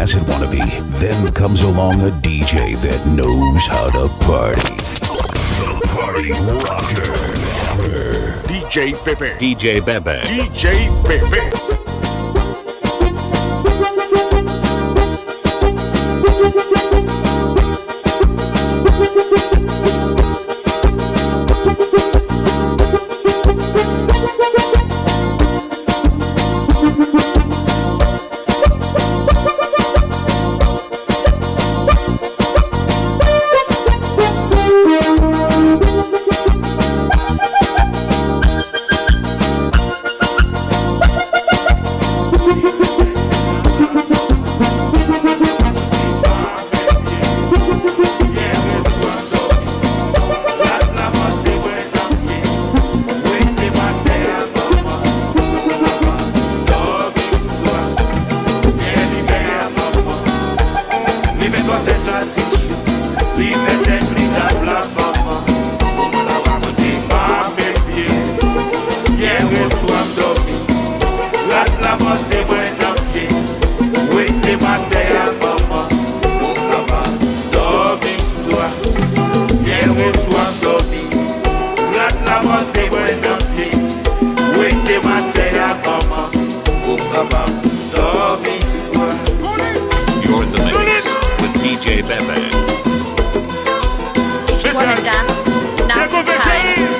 acid wannabe. Then comes along a DJ that knows how to party. The Party Rocker. DJ Pepe. DJ Bebe. DJ Pepe. You're in the mix with DJ Bebe. If you wanna dance, now's the time.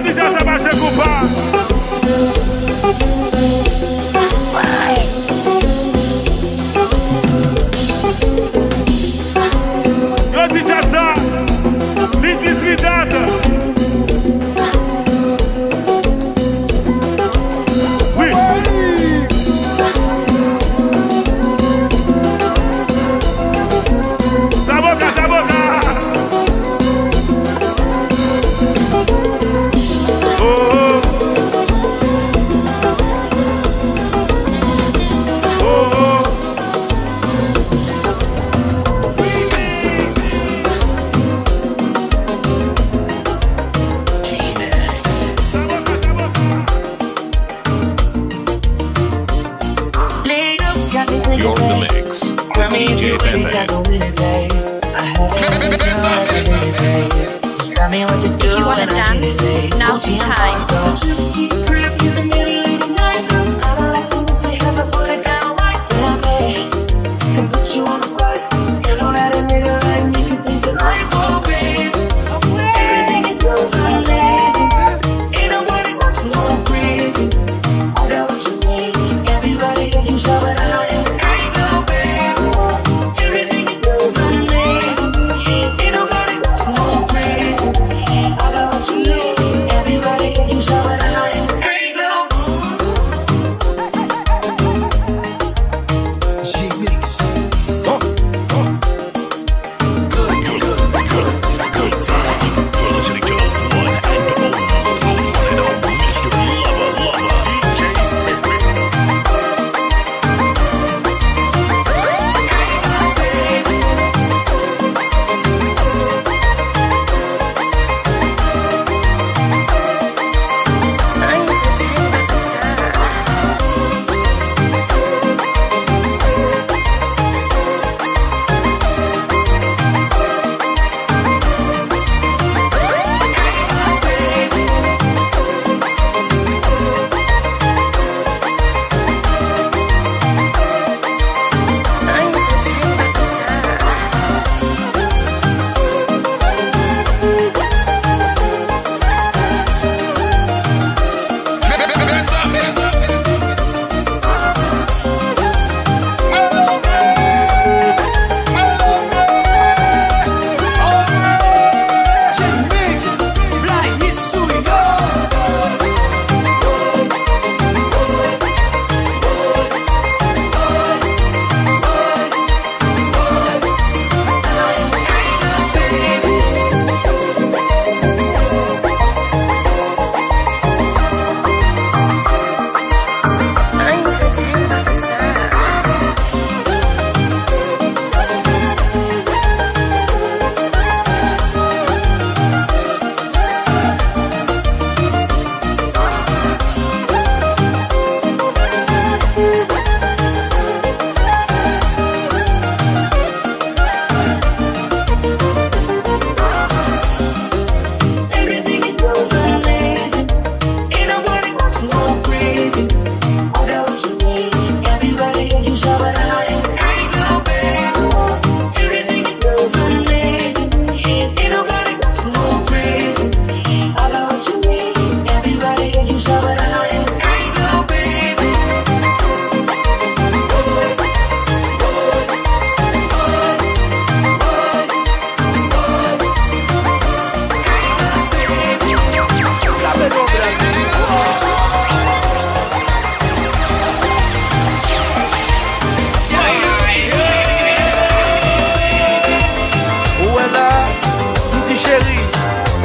DJ Sebastião Cupá. Yo DJ Zá, Lindes Vidada. You're in the mix with DJ Bebe. If you wanna dance, now's the time.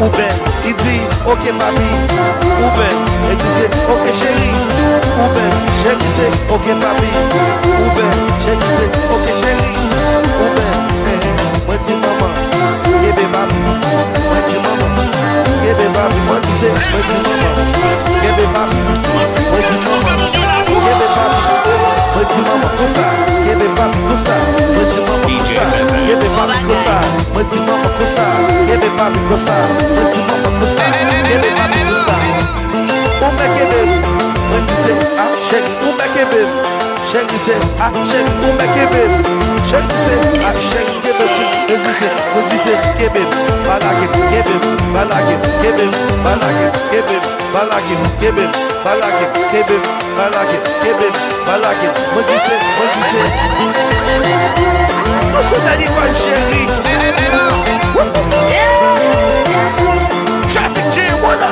Uber, il dit ok papi. Uber, il disait ok chérie. Uber, je disais ok papi. Uber, je disais ok chérie. Uber, moi dis maman, bébé papi. Moi dis maman, bébé papi. Moi disais, moi dis maman, bébé papi. Moi dis maman, bébé papi. Moi dis maman comme ça, bébé papi comme ça. Moi dis maman comme ça, bébé papi comme ça. Moi dis maman comme ça, bébé papi comme ça. Moi dis maman comme ça, bébé papi comme ça. Como é que é, baby? Moi disais, ah chérie, como é que é, baby? Chérie c'est, ah chérie, ou mec kébé. Chérie c'est, ah chérie kébé. Me disais, kébé, balagé, kébé, balagé, kébé, balagé, kébé, balagé, kébé, balagé, kébé, balagé, kébé, balagé. Me disais. Non, c'est l'animal chérie. Traffic jam, voilà.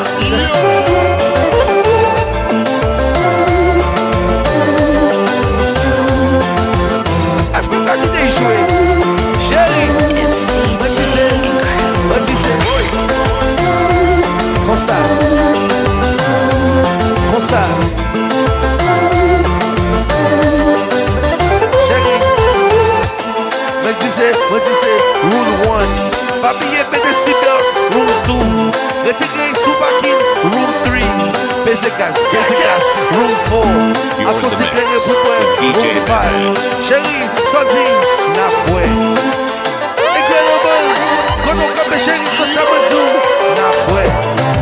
Est-ce que t'as l'idée jouer? Chérie, me disais, comme ça, chérie, me disais, rule 1, pas payer pédécible, rule 2, rétégler sous parking, rule 3, basic gas, rule 4, as qu'on t'éclaire pour toi, rule 5, chérie, sorti, n'a fouet. Quand on campe chérie, quand ça me dit, n'a fouet.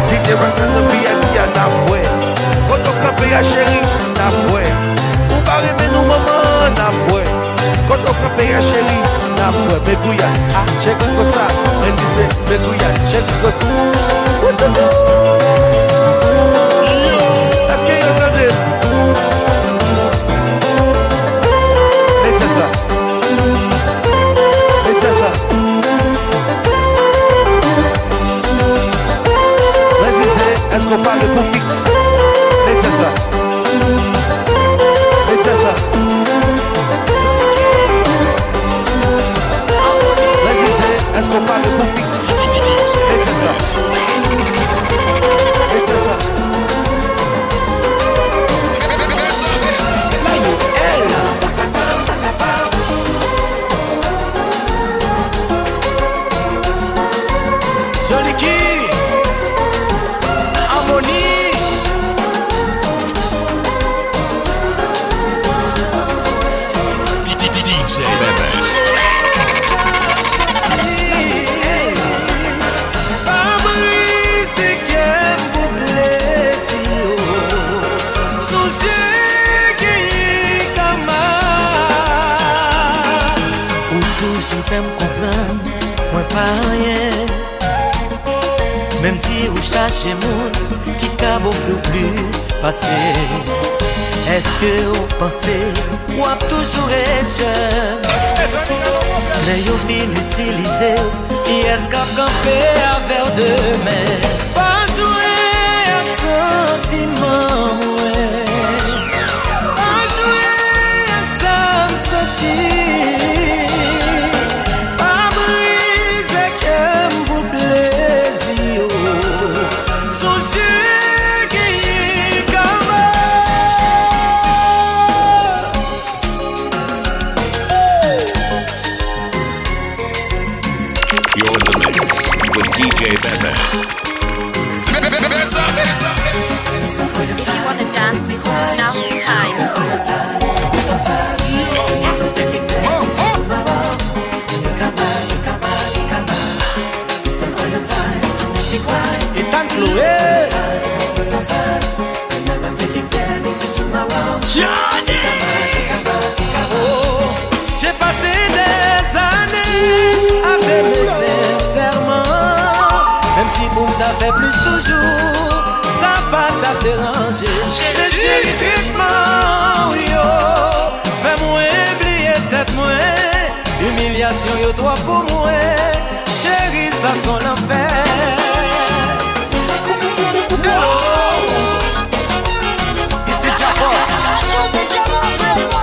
Dis que va quand on vit à n'a fouet. Quand on campe à chérie, n'a fouet. Ou barrer mais nous maman, n'a fouet. Quand on campe à chérie, n'a fouet. Mais couilla, ah, chérie comme ça. Elle disait, mais couilla, chérie comme ça. Est-ce qu'il y a entendu? Est-ce qu'on parle pour fixe? Laissez ça. Est-ce qu'on parle pour fixe? Même si vous cherchez moun qui cabo flou plus passé. Est-ce que vous pensez ou a toujours été jeune? Mais vous fin utilisé qui est-ce qu'a campé à verre de mer? Pas jouer à sentiment, ouais. Pas jouer à ça me sentir. Pas briser que vous plaisir. You're in the mix with DJ Bebe. If you wanna dance, now's the time. J'ai passé des années avec mes sincèrement. Même si pour me fait plus toujours, ça va t'a déranger. Mais chérie, traitement, yo, fais-moi oublier tête moi. Humiliation, yo, toi pour moi. Chérie, ça son enfer. Ici Jacob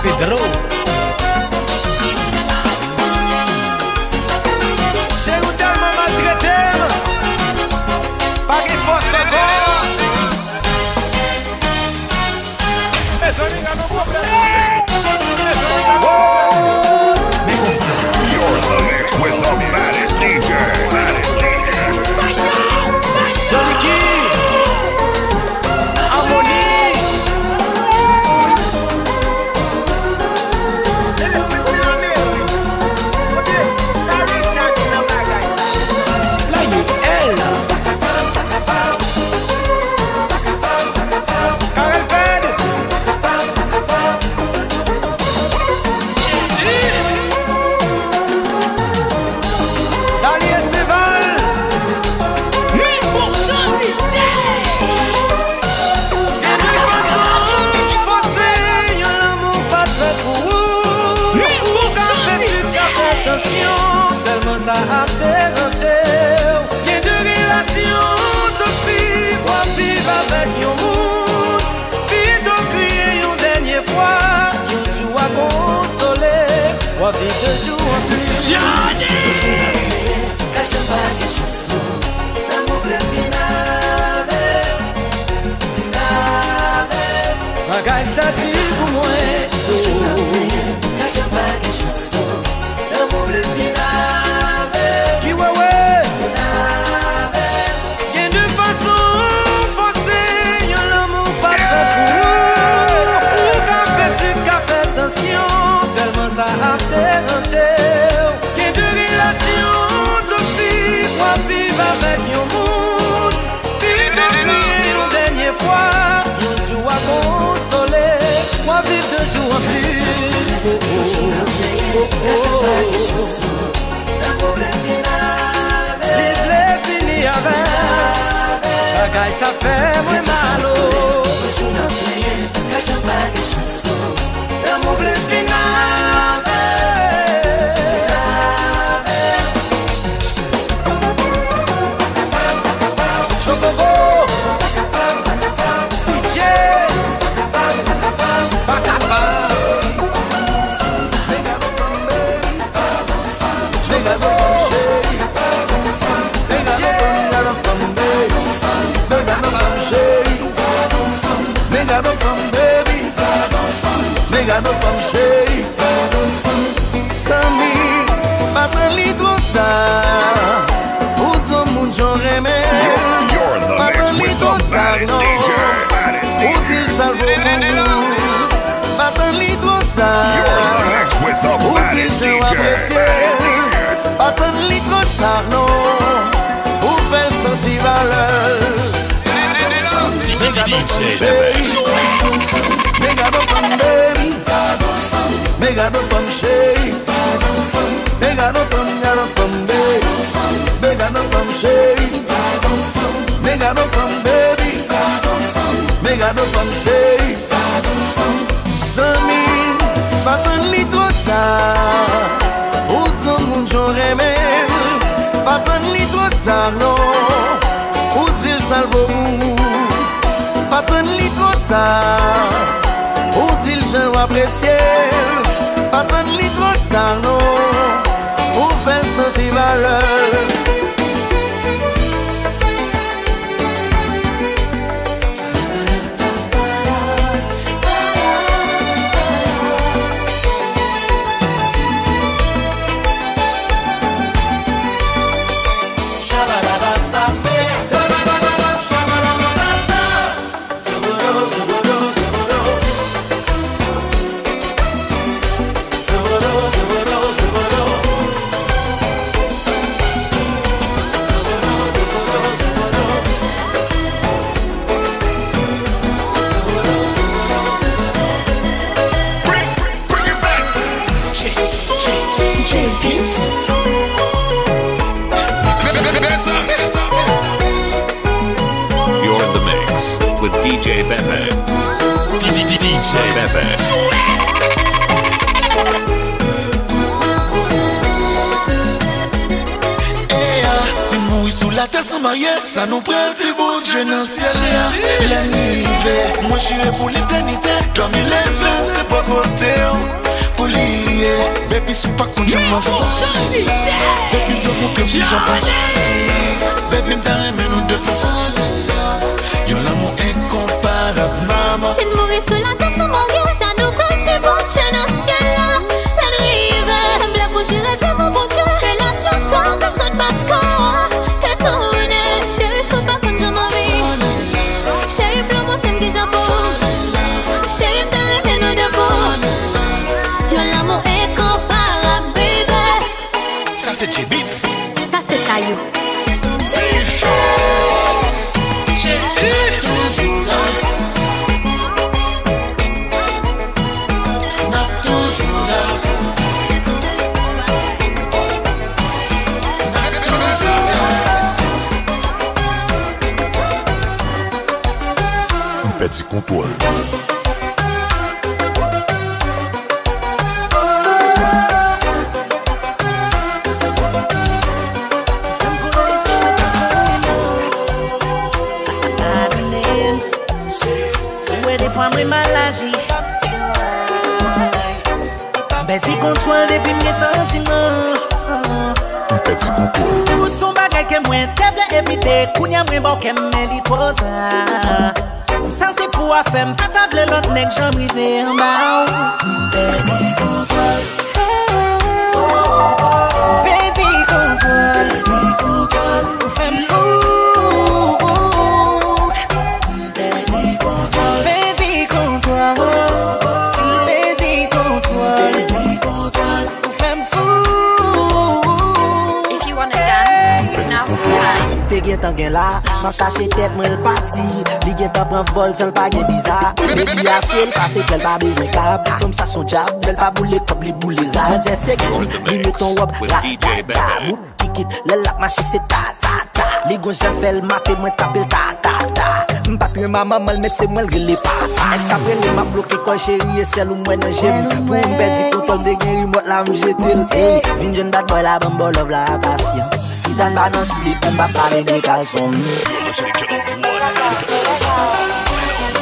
Pedro. Chegou tellement maltraité, pas qu'il faut se encore. You're in the mix with the baddest DJ. pas quelque chose. L'amour le vinave. Bagay sa si pou mwen. Kache pas quelque chose. L'amour le vinave. Ki wewe. Gen de fason forcée, yon l'amour pas fait pour. Ou ka fait su ka fait attention, tellement ça a dérangé. Gen de relation toxique, moi vivre avec yon monde. Puis d'oublier une dernière fois, yon joue à consoler. Moi vivre 2 jours en plus. L'amour le vinave. Les fini avec. Bagay ça fait moins mal. L'amour le vinave. Chocobo. DJ. Bakaba. Sami, patan li drota, ou ton moun jon reme. You're in the Patan mix li with the drota, baddest non, DJ. ou til salvo moun. Patan li drota, You're in the mix with the ou til baddest jen apresye. DJ. Patan li drota, non, ou fel senti valeur. DJ Bebe. Mega no pam baby, mega no pam shake, mega no pam baby, mega no pam shake, mega no pam baby, mega no pam shake. Sami, patan li drota, ou ton moun jon reme. Patan li drota, non, ou til salvo moun. Patan li drota, ou til jen apresye. Patan li drota, non, ou fel senti valeur. You're in the mix with DJ Bebe. DJ Bebe. Si mourir sous la terre sans marier, ça nous prend un petit bout de Dieu dans le ciel. La nuit, moi je suis pour l'éternité. Comme il est fait, c'est pas côté. Pour lier, baby, sous pas qu'on j'aime ma foi. Baby, je veux que j'en passe. Baby, m't'a aimé nous deux fois. Y'a l'amour incomparable, maman. Si nous mourir sous la terre sans marier, ça nous prend un petit bout de Dieu dans le ciel. La nuit, bla pour gérer comme un bon Dieu. Relation sans personne pas quand t'es tourné. Chérie, sous pas qu'on j'aime ma vie. Chérie, plein moi t'aimes que j'en peux. Chérie, t'as aimé nous deux fois. Y'a l'amour incomparable, baby. Ça c'est J-Beats. Ça c'est Caillou. Jésus, toujours là. N'a toujours là. Un petit contrôle. Mwen malaji Bezi kontrol depi mwen sentiman Petit contrôle. Ou son bagay ke mwen devle evite, kounya mwen bon ke mwen li kontra. San se pou a fem, pata vle lot nek jam rive en ba ou. Petit contrôle. Petit contrôle. Petit contrôle. Ou fem fou. Petit contrôle. Petit contrôle. Petit contrôle. Petit contrôle. Ou fem fou. If you wanna dance, now's the time. Te gen tan gen la, map chache tet mwen l'pati. Li gen tan pran vol, san l'pa gen biza. Baby a fiel, pase kel pa bezon kab. Comme ça son jab, bel pa boule top, li boule raz. C'est sexy, li met ton wop, ra-ta-ta. Mout kikit, le lap machi c'est ta-ta-ta. Li gon jen fel mate, mwen tapel ta-ta-ta. M'patre ma maman, mais c'est moi l'gele pa-ta. Ex apre li m'a bloqué kon chéri, et sel ou mwen nan jem. Pou m'bedi konton de gen remote la m'jetel. Hey, vin jen bad boy la bambo love la passion. Itan ba nan slip, mba pale de kalson. You're listening to the one and only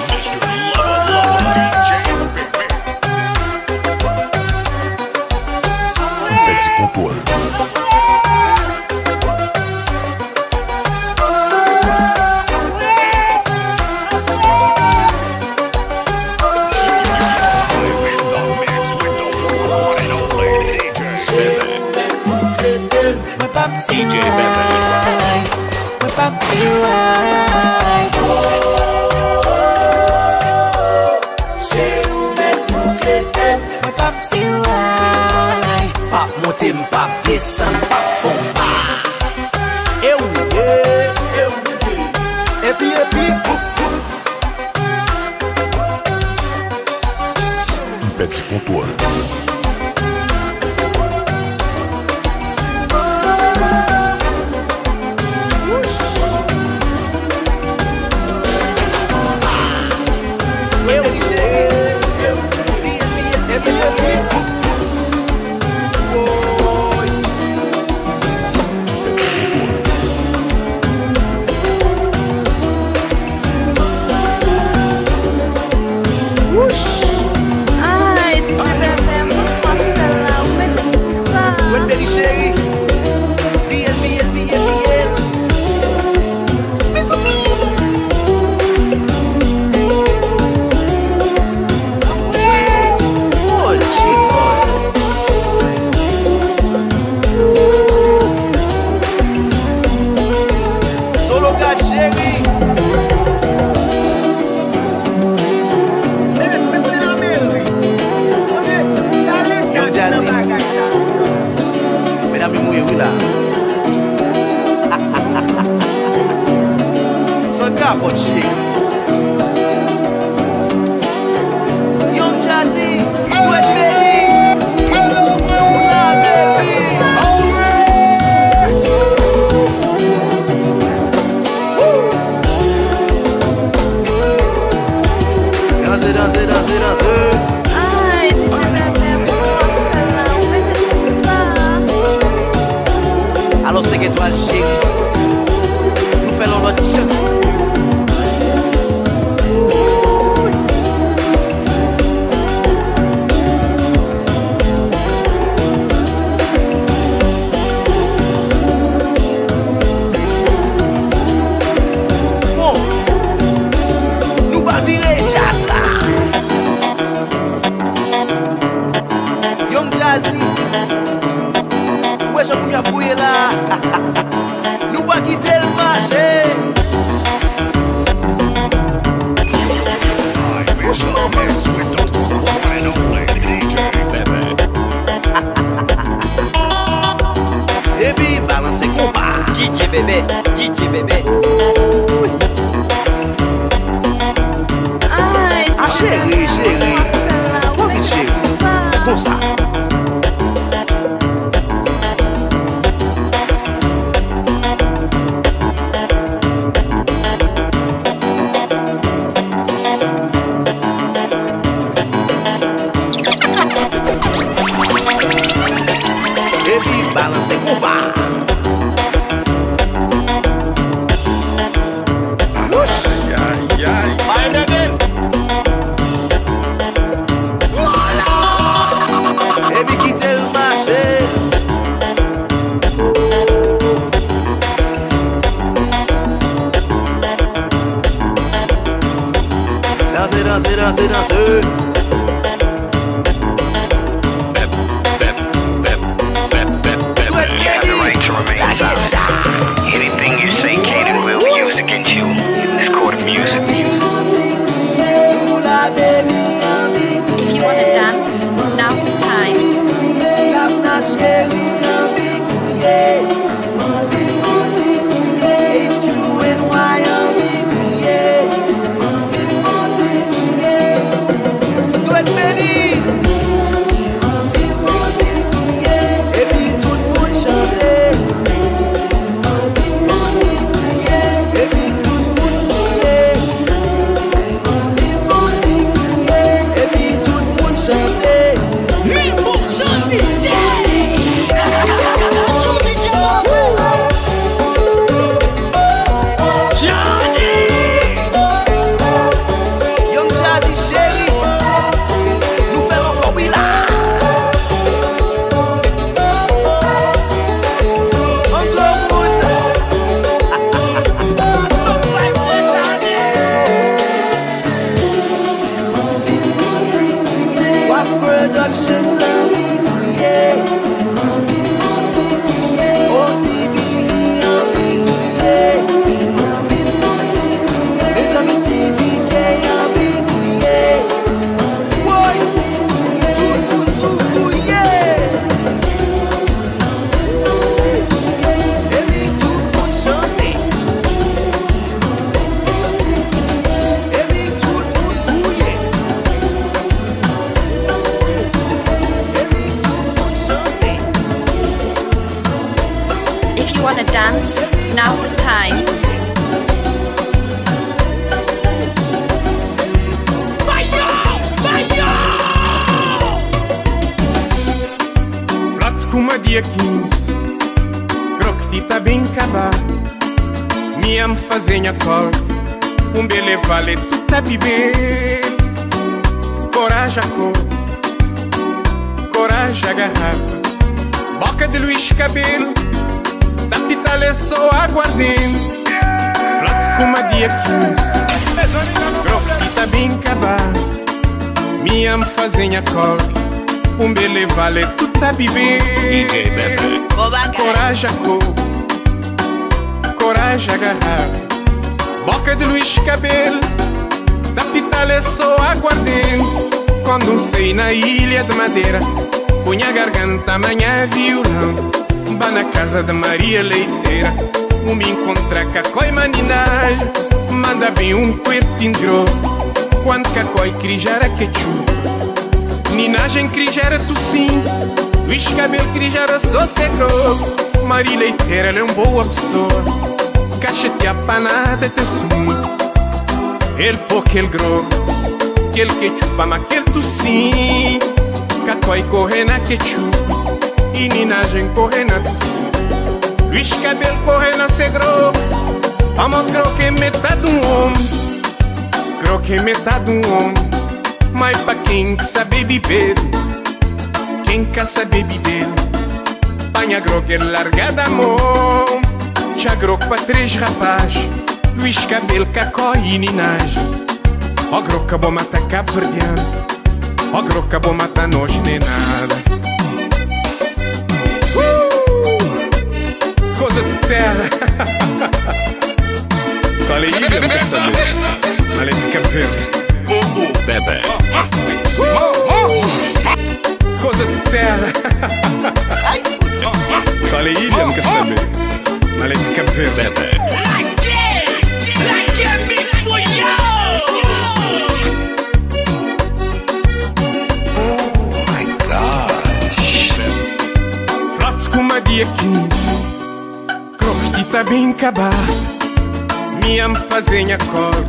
Mr. Love DJ Pepe. Petit contrôle. DJ Pepe. We're back to right. We're back to right. Pap motim, pap descend, pap fomba. Et puis, Petit contrôle. Alors c'est que toi le chéri, nous faisons notre chant. Ouais, j'en ai bouillé là. Nous pas quitter le marché. Et puis, balancez combat. DJ bébé, DJ bébé. Ah, chérie, chérie. Toi, vite, chérie. Comme ça. Balancez combat. Aïe, aïe, aïe. danser, danser, danser. Anything you say can and will be used against you in this court of music. If you wanna dance, now's the time. If you wanna dance, now's the time. Flat como a dia 15, croqueti tá bem acabar. Me amo fazenha col, bele vale tu tá beber. Coragem a cor, coragem a garrafa, boca de Luís Cabelo, da pitale só aguardente. Flat como a dia 15, croqueti tá bem acabar. Me amo fazenha col, bele vale tu tá beber. DJ Bebe. Coragem a cor, coragem a garrafa, boca de Luís Cabelo, da pitale só aguardente. Quando sei na ilha de Madeira, punha a garganta amanhã violão. Vá na casa de Maria Leiteira, me encontra cacói maninagem, manda bem um quartinho de grosso. Quando cacói crijara quechua, ninagem crijara tu sim, Luís Cabelo crijara sossegou. Maria Leiteira ela é uma boa pessoa, caixa-te a panada te sumo. Ele pô aquele grosso, aquele quechua, mas aquele tu sim. Cacói corre na quechua e ninagem corre na tu sim. Luís Cabelo corre na segro, vamos croque metade de homem, croque metade de homem. Mas pra quem que sabe beber, quem quer saber beber, panha croque larga da mão. Já croque pra 3 rapaz, Luís Cabelo, cacó e ninagem. Ó croque bom mata Cabo Verdeano, ó croque bom mata nós nem nada. Coisa de terra. Olha aí, eu não quero saber. Olha de Cabo Verde. Bebe. Coisa de terra. Olha aí, eu não quero saber. Olha de Cabo Verde. Bebe. Oh my gosh. Flotes como a dia 15, croqueti tá bem acabar. Me amo fazenha cor,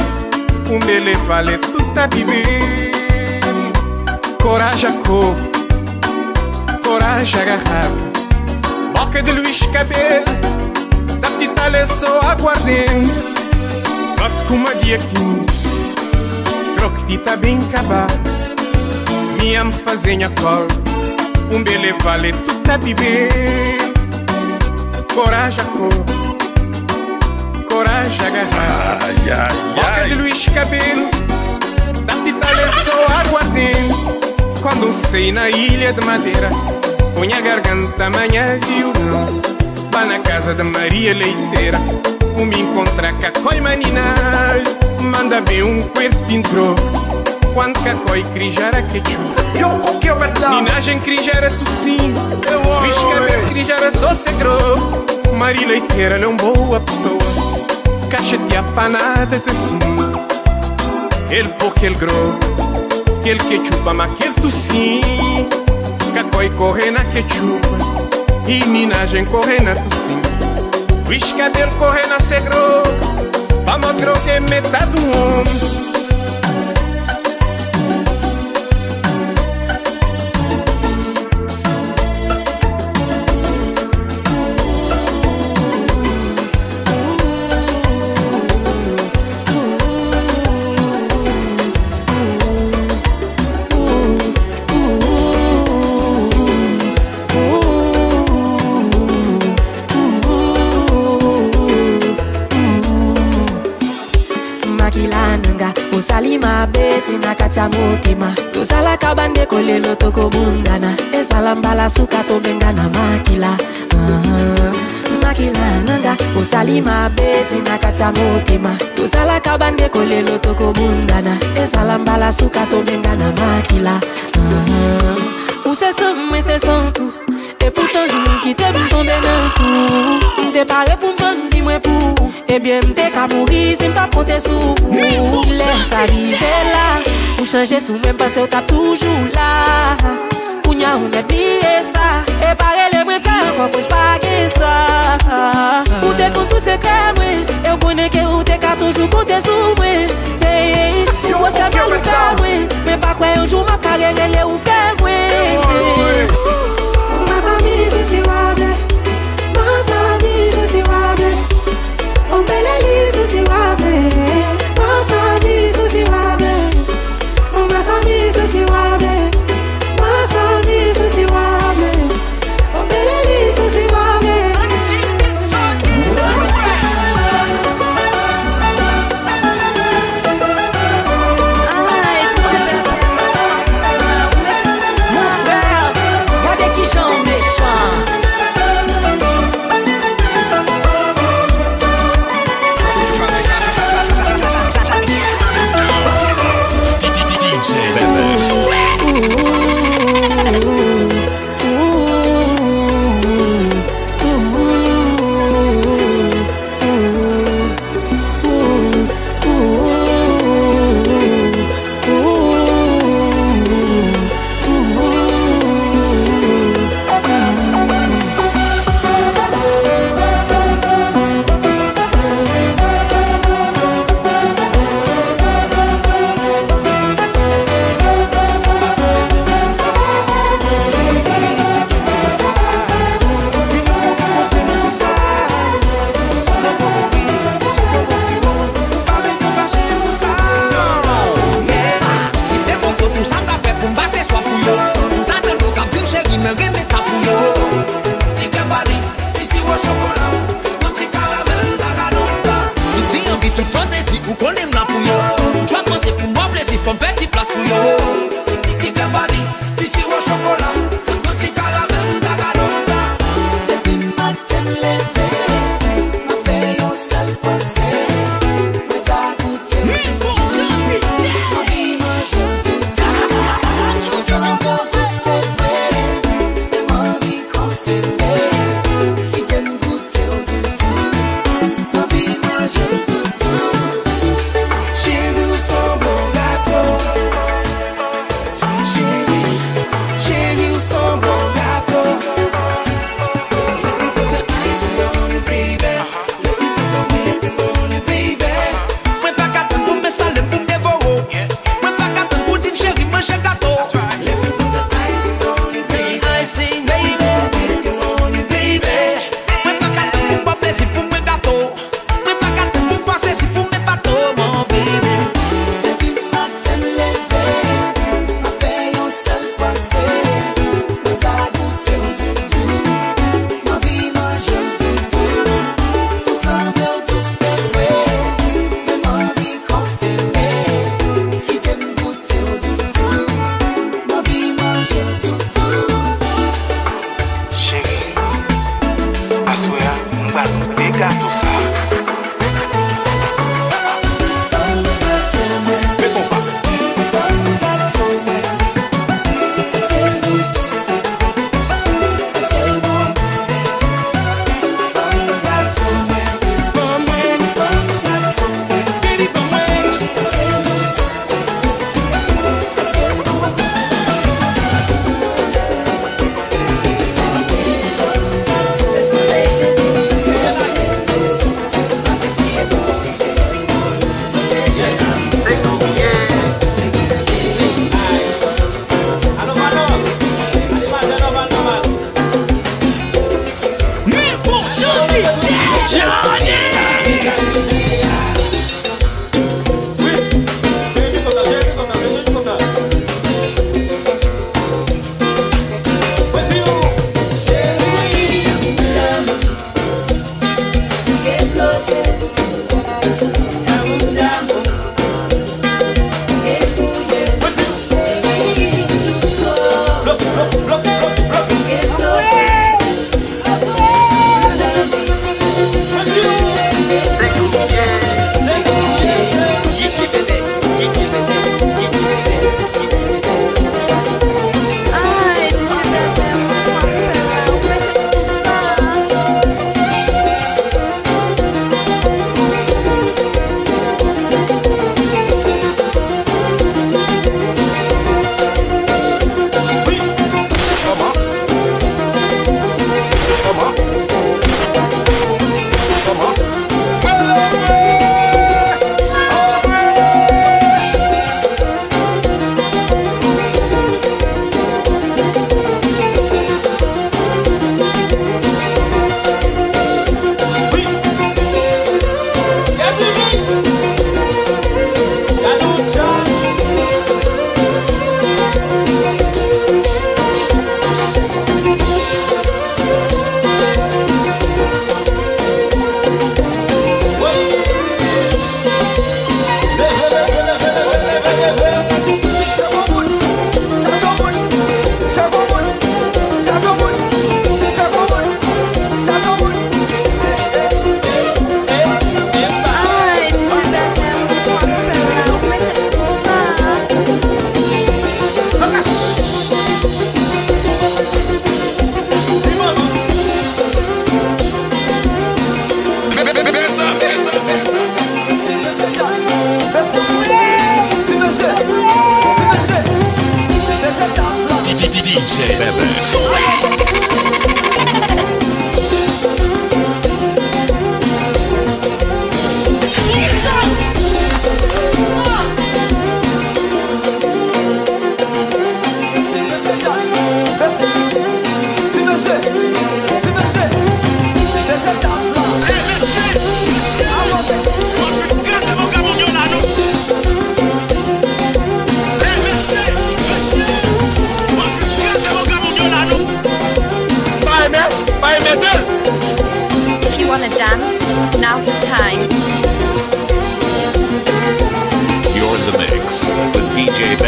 bele vale tu tá beber. Coragem a cor, coragem a garrafa, boca de Luís Cabelo, da pitale só aguardente. Flote como a dia 15, croqueti tá bem acabar. Me amo fazenha cor, bele vale tu tá beber. Coragem a cor, coragem a garrafa, boca de Luís Cabelo, da pitale Pitalha só aguardente. Quando sei na ilha de Madeira, põe a garganta, amanhã violão. Vá na casa da Maria Leiteira, me encontra cacói manina. Manda ver um quarto entrou. Quando cacói crijara quechua, minagem crijara tocinho, biscabel crijara só segro. Maria Leiteira é uma boa pessoa, caixa de apanada de cima. Ele porque ele gro, que ele quechua, mas que ele tocinho. Cacói corre na quechua e minagem corre na tocinho. Biscabel corre na segro, vamos gro que é metade do homem. Salima beti na katia motema Tuzala kabande kolelo toko bundana Esalambala suka to bengana makila Makila nanga Usalima beti na katia motema Tuzala kabande kolelo toko bundana Esalambala suka to bengana makila Ou c'est ça, mais c'est sans tout. Et pourtant, qui t'aime tomber dans tout. M'te paré pour m'fendre, dis-moi pour. Eh bien, m'te qu'à mourir si m't'a compté sous. Laisse arriver là. Pour changer sous même passé, on tape toujours là. Kounya, on a dit ça. Et pareil, les moins faire encore, faut pas que ça. Ou t'es con tout secret, moi. Et on connaît que ou t'es qu'à toujours compter sous moi. Hey, ou quoi ça bien le faire, moi. Mais pas quoi un jour ma carrière, elle est ouverte, moi.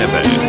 Bebe.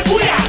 Bouya,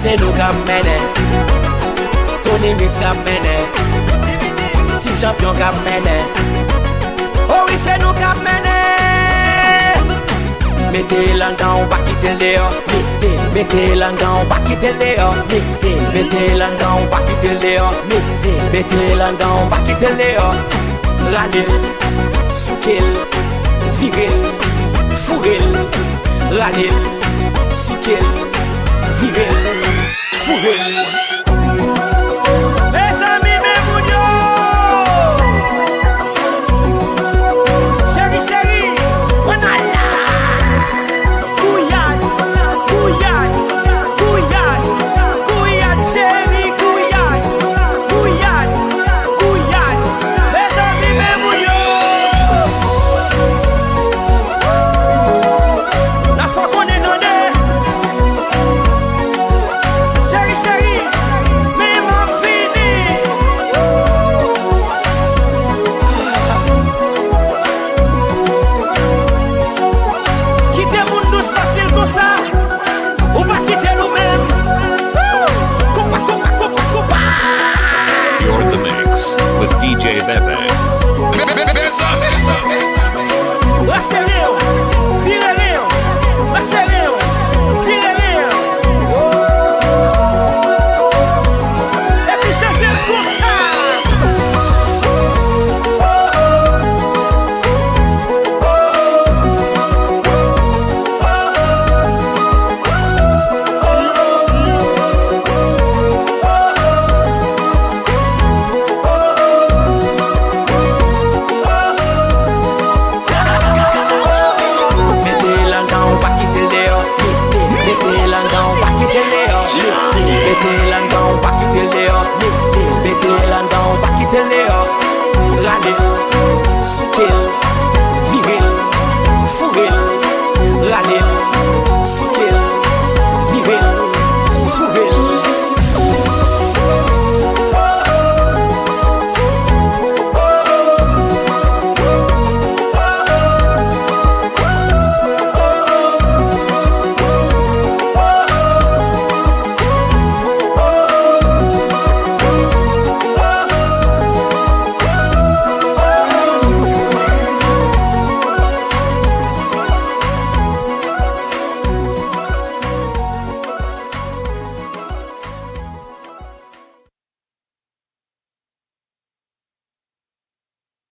C'est nous qui mène, Tony Mix qui mène, si champion qui mène. Oh oui, c'est nous qui mène. Mettez l'andan, on va quitter le dehors. Mettez l'andan, on va quitter le dehors. Mettez l'andan, on va quitter le dehors. Mettez l'andan, on va quitter le dehors. Ranil, Soukil, Viril, Fouril. Ranil, Soukil, Viril, Fouril.